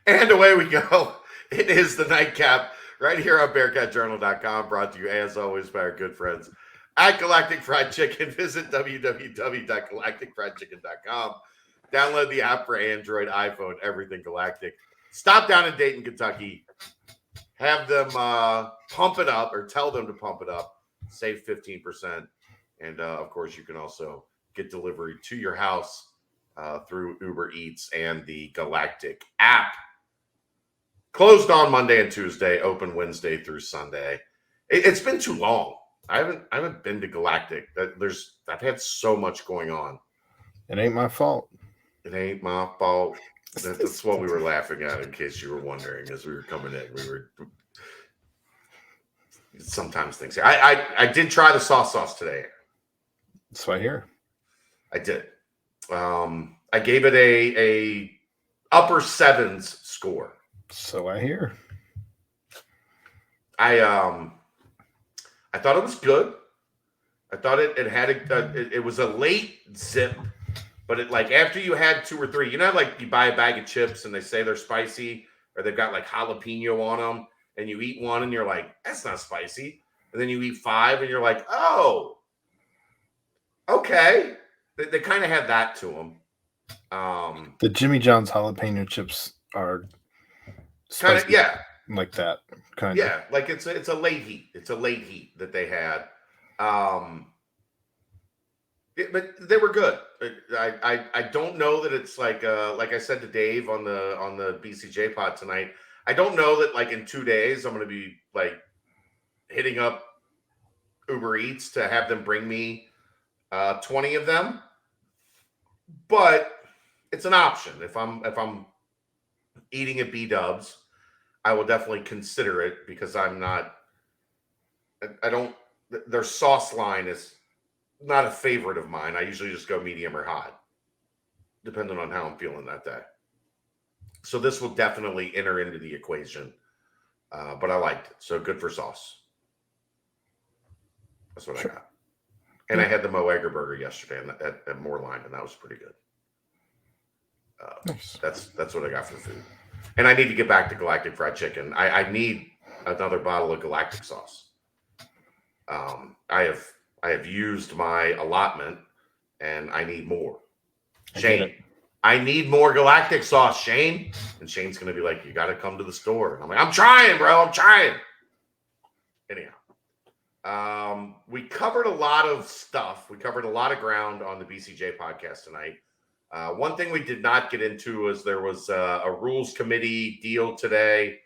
And away we go. It is the nightcap right here on BearcatJournal.com, brought to you as always by our good friends at Galactic Fried Chicken. Visit www.galacticfriedchicken.com. Download the app for Android, iPhone, everything Galactic. Stop down in Dayton, Kentucky. Have them pump it up, or tell them to pump it up. Save 15%. And, of course, you can also get delivery to your house through Uber Eats and the Galactic app. Closed on Monday and Tuesday, open Wednesday through Sunday. It's been too long. I haven't been to Galactic. I've had so much going on. It ain't my fault. It ain't my fault. That's what we were laughing at, in case you were wondering, as we were coming in. We were sometimes things. I did try the sauce today. That's what I hear. I did. I gave it a upper sevens score. So I hear. I thought it was good. I thought it had it was a late zip, but it, like, after you had two or three, you know, like you buy a bag of chips and they say they're spicy, or they've got like jalapeno on them, and you eat one and you're like, that's not spicy, and then you eat five and you're like, oh, okay. They kind of had that to them. The Jimmy John's jalapeno chips are kind of, yeah, like that kind of, yeah, like it's a late heat. It's a late heat that they had. But they were good. I don't know that it's like I said to Dave on the BCJ pod tonight, I don't know that like in 2 days I'm going to be like hitting up Uber Eats to have them bring me 20 of them, but it's an option. If I'm eating at B-Dubs, I will definitely consider it, because I don't, their sauce line is not a favorite of mine. I usually just go medium or hot, depending on how I'm feeling that day. So this will definitely enter into the equation, but I liked it. So good for sauce. That's what I got. And I had the Mo Egger burger yesterday at Moorline, and that was pretty good. nice. That's what I got for food. And I need to get back to Galactic Fried Chicken. I need another bottle of Galactic sauce. I have used my allotment, and I need more. Shane, I need more Galactic sauce, Shane. And Shane's going to be like, you got to come to the store. And I'm like, I'm trying, bro. I'm trying. Anyhow, we covered a lot of stuff. We covered a lot of ground on the BCJ podcast tonight. One thing we did not get into is there was a rules committee deal today.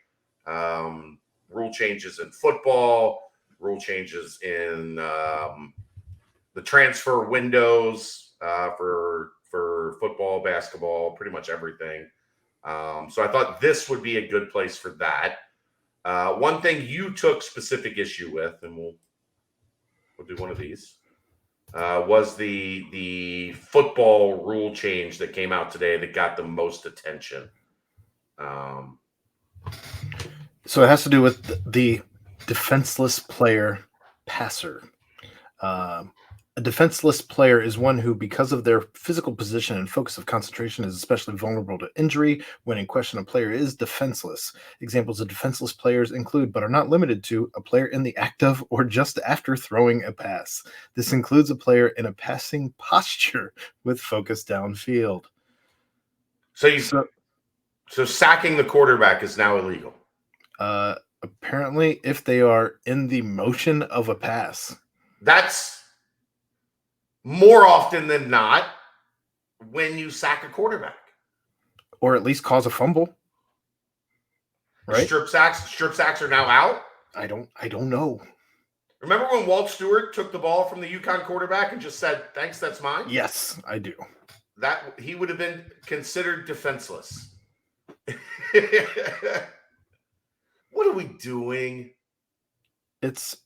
Rule changes in football, rule changes in the transfer windows for football, basketball, pretty much everything. So I thought this would be a good place for that. One thing you took specific issue with, and we'll do one of these, was the football rule change that came out today that got the most attention. So it has to do with the defenseless player passer. A defenseless player is one who, because of their physical position and focus of concentration, is especially vulnerable to injury. When in question, a player is defenseless. Examples of defenseless players include, but are not limited to, a player in the act of or just after throwing a pass. This includes a player in a passing posture with focus downfield. So sacking the quarterback is now illegal. Apparently, if they are in the motion of a pass. That's more often than not when you sack a quarterback. Or at least cause a fumble. Right? Strip sacks are now out? I don't know. Remember when Walt Stewart took the ball from the UConn quarterback and just said, thanks, that's mine? Yes, I do. That he would have been considered defenseless. What are we doing? It's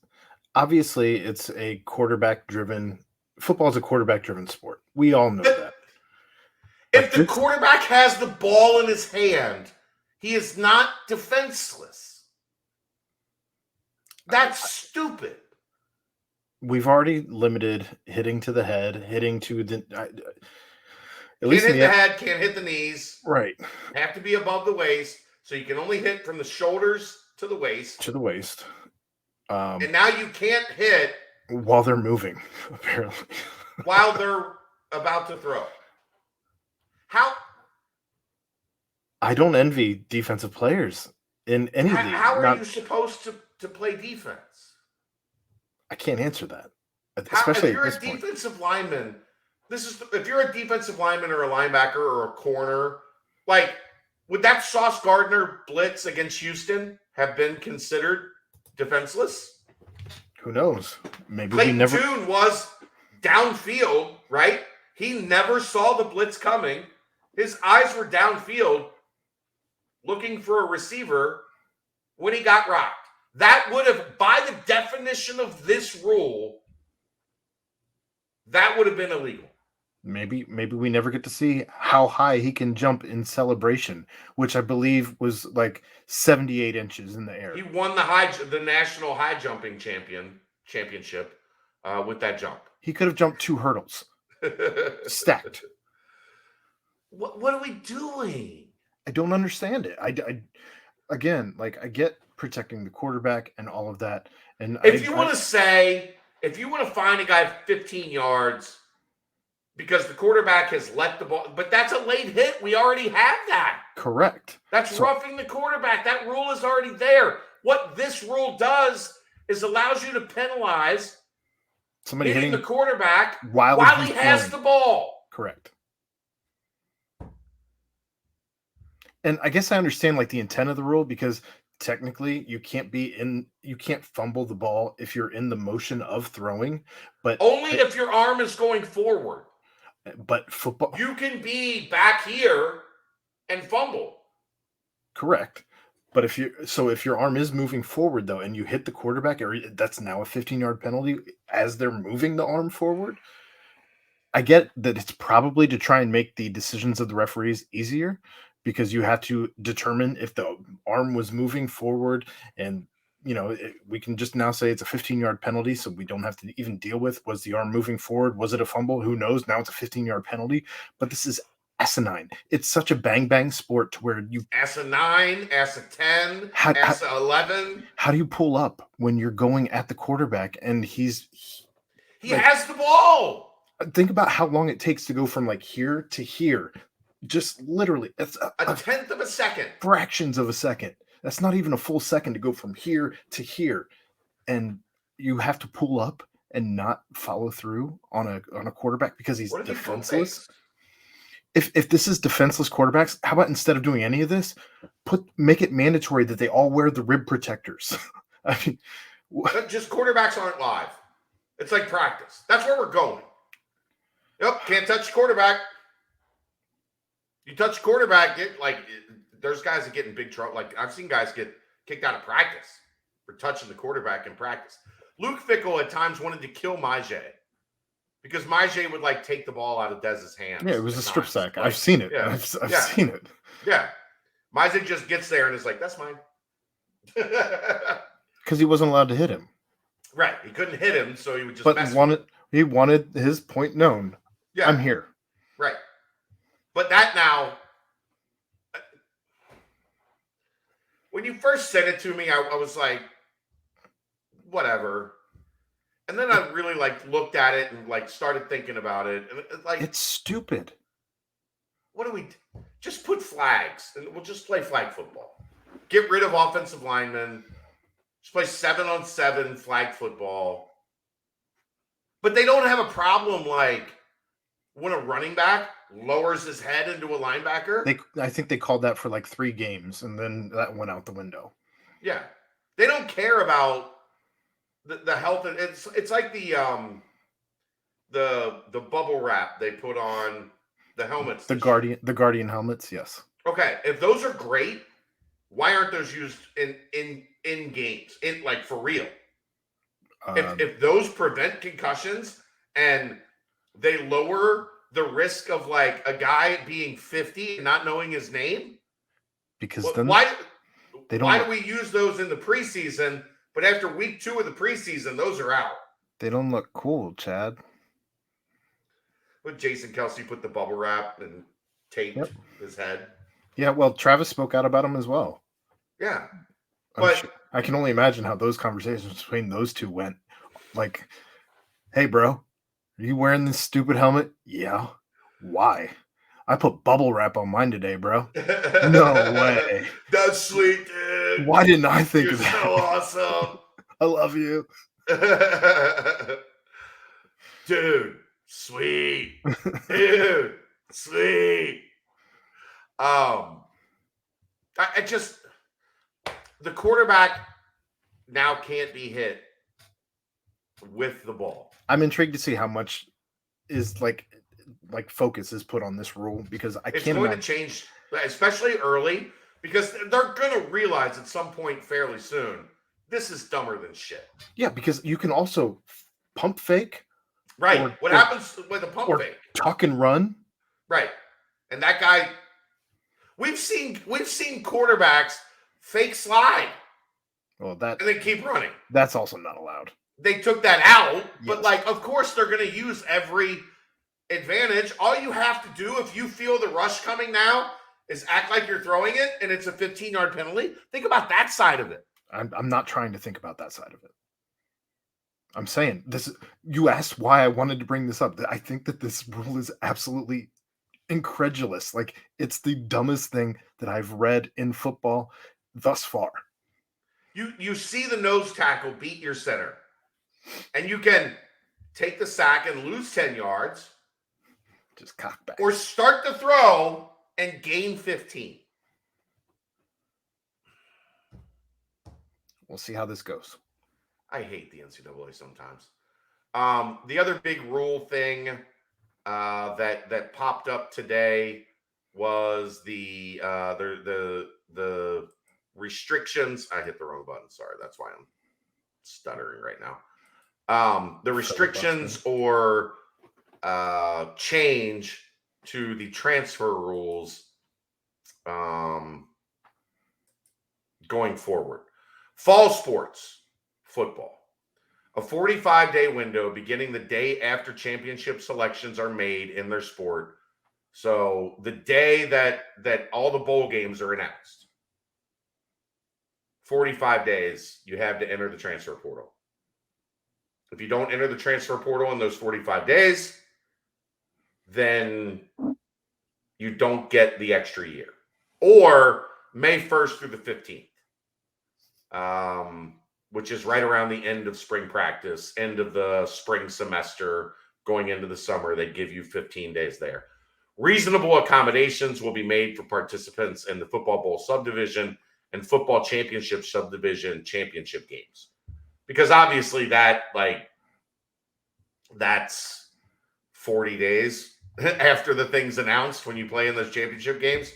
obviously a quarterback-driven. Football is a quarterback-driven sport. We all know that. If the quarterback has the ball in his hand, he is not defenseless. That's stupid. We've already limited hitting to the head, hitting to the. At least hit the head, can't hit the knees. Right. Have to be above the waist, so you can only hit from the shoulders to the waist. To the waist. And now you can't hit while they're moving, apparently. While they're about to throw. How? I don't envy defensive players in any league. How are you supposed to play defense? I can't answer that. Especially if you're a defensive lineman, if you're a defensive lineman or a linebacker or a corner, like, would that Sauce Gardner blitz against Houston have been considered defenseless? Who knows? Maybe Clayton we never. Tune was downfield, right? He never saw the blitz coming. His eyes were downfield looking for a receiver when he got rocked. That would have, by the definition of this rule, that would have been illegal. Maybe we never get to see how high he can jump in celebration, which I believe was like 78 inches in the air. He won the national high jumping championship with that jump. He could have jumped 2 hurdles. Stacked. What are we doing? I don't understand it. I again, like, I get protecting the quarterback and all of that. And if you want to find a guy 15 yards because the quarterback has let the ball, but that's a late hit. We already have that. Correct. That's roughing the quarterback. That rule is already there. What this rule does is allows you to penalize somebody hitting the quarterback while he has the ball. Correct. And I guess I understand like the intent of the rule, because technically you can't fumble the ball if you're in the motion of throwing, but only if your arm is going forward. But football, you can be back here and fumble. Correct. But if your arm is moving forward though, and you hit the quarterback, that's now a 15-yard penalty as they're moving the arm forward. I get that it's probably to try and make the decisions of the referees easier, because you have to determine if the arm was moving forward, and we can just now say it's a 15-yard penalty, so we don't have to even deal with, was the arm moving forward? Was it a fumble? Who knows? Now it's a 15-yard penalty. But this is asinine. It's such a bang sport to where you asinine, S10, S11. How do you pull up when you're going at the quarterback and he has the ball? Think about how long it takes to go from like here to here. Just literally, it's a tenth of a second. Fractions of a second. That's not even a full second to go from here to here. And you have to pull up and not follow through on a quarterback because he's defenseless. If this is defenseless quarterbacks, how about instead of doing any of this, make it mandatory that they all wear the rib protectors? I mean, just quarterbacks aren't live. It's like practice. That's where we're going. Yep, can't touch the quarterback. You touch the quarterback, there's guys that get in big trouble. Like, I've seen guys get kicked out of practice for touching the quarterback in practice. Luke Fickell at times wanted to kill Majay because Majay would take the ball out of Dez's hands. Yeah, it was a strip sack. I've seen it. Yeah, I've seen it. Yeah. Majay just gets there and is like, that's mine. Because he wasn't allowed to hit him. Right. He couldn't hit him, so he would just he wanted his point known. Yeah. I'm here. Right. But that now, when you first said it to me, I was like, whatever. And then I really looked at it and started thinking about it. And it's stupid. What do we do? Just put flags and we'll just play flag football. Get rid of offensive linemen. Just play 7-on-7 flag football. But they don't have a problem when a running back lowers his head into a linebacker. I think they called that for 3 games, and then that went out the window. Yeah, they don't care about the health. It's like the bubble wrap they put on the helmets. The Guardian helmets. Yes. Okay, if those are great, why aren't those used in games? For real. If those prevent concussions and they lower the risk of a guy being 50 and not knowing his name, because why do we use those in the preseason? But after week 2 of the preseason, those are out. They don't look cool, Chad. When Jason Kelsey put the bubble wrap and taped his head. Yeah, well, Travis spoke out about him as well. Yeah. I can only imagine how those conversations between those two went. Like, hey, bro, are you wearing this stupid helmet? Yeah. Why? I put bubble wrap on mine today, bro. No way. That's sweet, dude. Why didn't I think You're of that? so awesome. I love you. Dude, sweet. Dude, sweet. I just, the quarterback now can't be hit with the ball. I'm intrigued to see how much is like focus is put on this rule, because It's going to change, especially early, because they're going to realize at some point fairly soon this is dumber than shit. Yeah, because you can also pump fake. Right. What happens with a pump fake? Tuck and run. Right. And that guy, we've seen quarterbacks fake slide. Well, and then keep running. That's also not allowed. They took that out, but of course they're going to use every advantage. All you have to do if you feel the rush coming now is act like you're throwing it, and it's a 15-yard penalty. Think about that side of it. I'm not trying to think about that side of it. I'm saying this. You asked why I wanted to bring this up. I think that this rule is absolutely incredulous. Like, it's the dumbest thing that I've read in football thus far. You see the nose tackle beat your center, and you can take the sack and lose 10 yards. Just cock back. Or start the throw and gain 15. We'll see how this goes. I hate the NCAA sometimes. The other big rule thing that popped up today was the restrictions. I hit the wrong button. Sorry, that's why I'm stuttering right now. The restrictions or change to the transfer rules going forward. Fall sports, football. A 45-day window beginning the day after championship selections are made in their sport. So the day that all the bowl games are announced. 45 days, you have to enter the transfer portal. If you don't enter the transfer portal in those 45 days, then you don't get the extra year. Or May 1st through the 15th. Which is right around the end of spring practice, end of the spring semester, going into the summer. They give you 15 days there. Reasonable accommodations will be made for participants in the Football Bowl subdivision and Football Championship subdivision championship games. Because obviously that's 40 days after the thing's announced when you play in those championship games.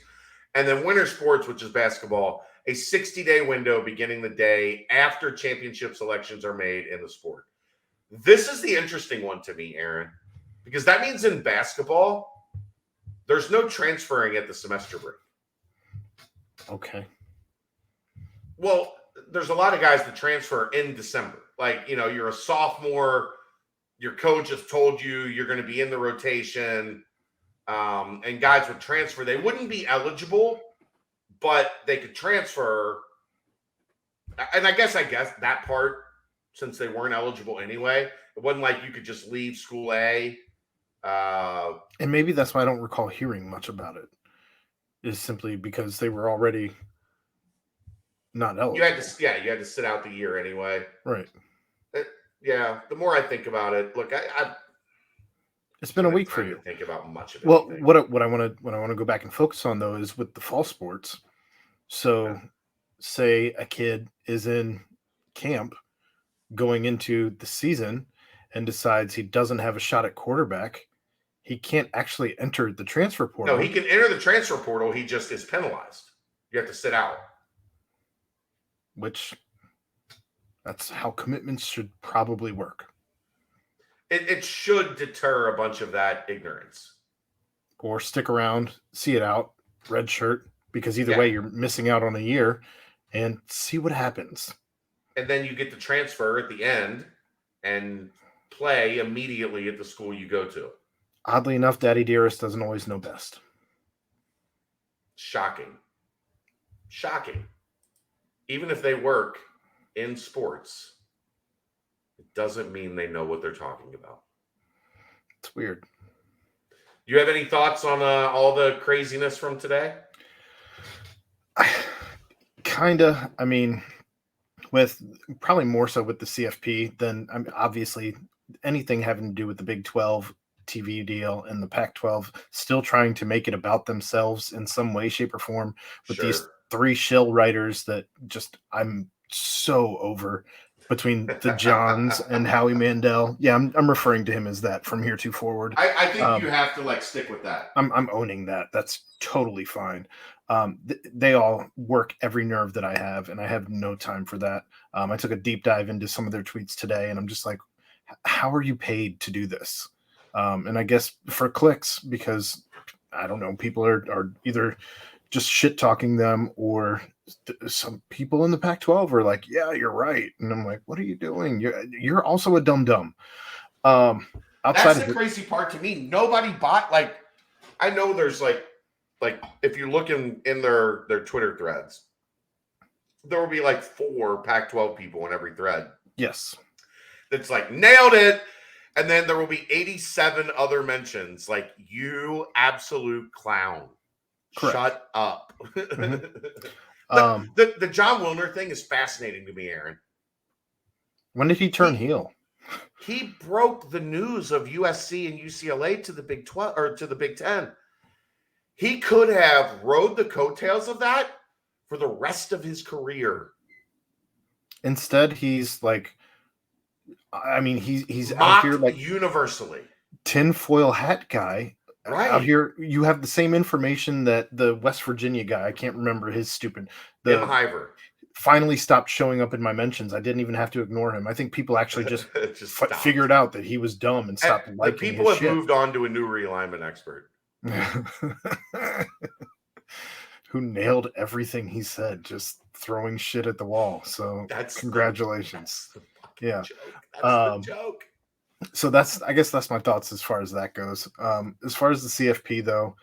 And then winter sports, which is basketball, a 60-day window beginning the day after championship selections are made in the sport. This is the interesting one to me, Aaron, because that means in basketball, there's no transferring at the semester break. Okay. Well, there's a lot of guys that transfer in December. Like, you're a sophomore, your coach has told you you're going to be in the rotation, and guys would transfer. They wouldn't be eligible, but they could transfer. And I guess that part, since they weren't eligible anyway, it wasn't like you could just leave school A. And maybe that's why I don't recall hearing much about it, is simply because they were already not eligible. You had to sit out the year anyway. Right. The more I think about it, look, it's been a week for you. Think about much of it. Well, what I want to go back and focus on, though, is with the fall sports. So, say a kid is in camp going into the season and decides he doesn't have a shot at quarterback, he can't actually enter the transfer portal. No, he can enter the transfer portal. He just is penalized. You have to sit out. Which, that's how commitments should probably work. It should deter a bunch of that ignorance. Or stick around, see it out, red shirt, because either way you're missing out on a year, and see what happens. And then you get to transfer at the end and play immediately at the school you go to. Oddly enough, Daddy Dearest doesn't always know best. Shocking. Even if they work in sports, it doesn't mean they know what they're talking about. It's weird. Do you have any thoughts on all the craziness from today? Kinda. I mean, with probably more so with the CFP than obviously anything having to do with the Big 12 TV deal and the Pac-12 still trying to make it about themselves in some way, shape, or form with these three shill writers that just I'm so over between the Johns and Howie Mandel. Yeah, I'm referring to him as that from here to forward. I think you have to stick with that. I'm owning that. That's totally fine. They all work every nerve that I have, and I have no time for that. I took a deep dive into some of their tweets today, and I'm just like, how are you paid to do this? And I guess for clicks, because I don't know, people are either just shit talking them, or some people in the Pac-12 are like, yeah, you're right. And I'm like, what are you doing? You're also a dum-dum. That's the crazy part to me. Nobody bought, I know there's like if you look in their Twitter threads, there will be 4 Pac-12 people in every thread. Yes. That's nailed it. And then there will be 87 other mentions you absolute clown. Correct. Shut up. Mm-hmm. The John Wilner thing is fascinating to me, Aaron. When did he turn heel? He broke the news of USC and UCLA to the Big 12 or to the Big 10. He could have rode the coattails of that for the rest of his career. Instead, he's he's mocked out here universally. Tinfoil hat guy. Right. Out here, you have the same information that the West Virginia guy, I can't remember his stupid, Hiver, finally stopped showing up in my mentions. I didn't even have to ignore him. I think people actually just figured out that he was dumb and stopped liking his people have shit. moved on to a new realignment expert. Who nailed everything he said, just throwing shit at the wall. So congratulations. Yeah. That's the joke. So I guess that's my thoughts as far as that goes. As far as the CFP though,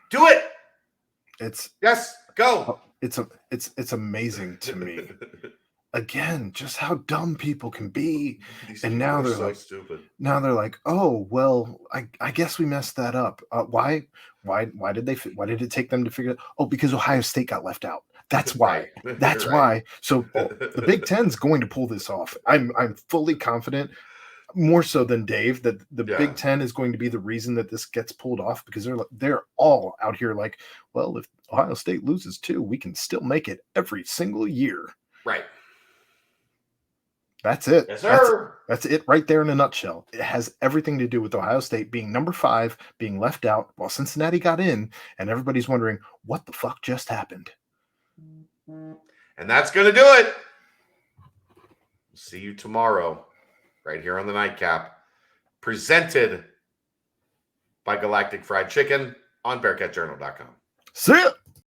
do it. Go. It's amazing to me. Again, just how dumb people can be. And now they're so stupid. Now they're like, oh well, I guess we messed that up. Why did it take them to figure it out? Oh, because Ohio State got left out. That's why. Right. That's why. So the Big Ten's going to pull this off. I'm fully confident, more so than Dave, that the Big Ten is going to be the reason that this gets pulled off, because they're all out here well, if Ohio State loses too, we can still make it every single year. Right. That's it. Yes, sir. That's it right there in a nutshell. It has everything to do with Ohio State being number 5, being left out while Cincinnati got in, and everybody's wondering what the fuck just happened. And that's going to do it. See you tomorrow right here on the Nightcap, presented by Galactic Fried Chicken on BearcatJournal.com. See ya.